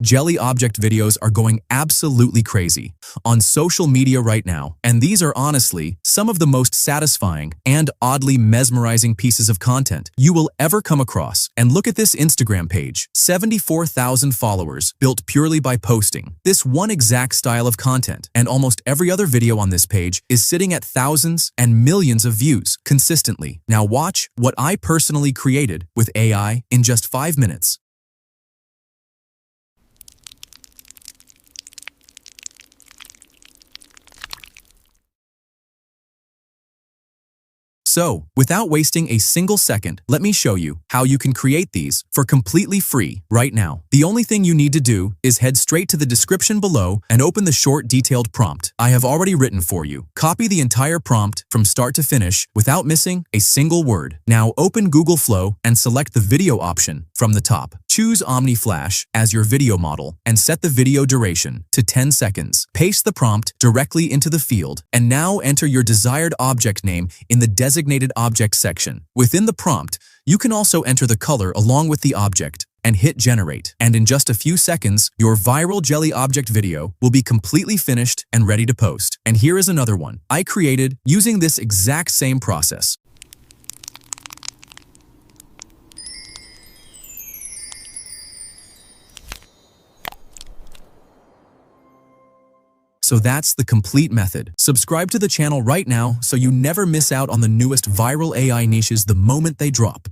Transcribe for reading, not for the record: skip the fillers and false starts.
Jelly object videos are going absolutely crazy on social media right now, and these are honestly some of the most satisfying and oddly mesmerizing pieces of content you will ever come across. And look at this Instagram page, 74,000 followers built purely by posting this one exact style of content, and almost every other video on this page is sitting at thousands and millions of views consistently. Now watch what I personally created with AI in just 5 minutes. So, without wasting a single second, let me show you how you can create these for completely free right now. The only thing you need to do is head straight to the description below and open the short detailed prompt I have already written for you. Copy the entire prompt from start to finish without missing a single word. Now open Google Flow and select the video option from the top. Choose OmniFlash as your video model and set the video duration to 10 seconds. Paste the prompt directly into the field and now enter your desired object name in the designated object section. Within the prompt, you can also enter the color along with the object and hit generate. And in just a few seconds, your viral jelly object video will be completely finished and ready to post. And here is another one I created using this exact same process. So that's the complete method. Subscribe to the channel right now so you never miss out on the newest viral AI niches the moment they drop.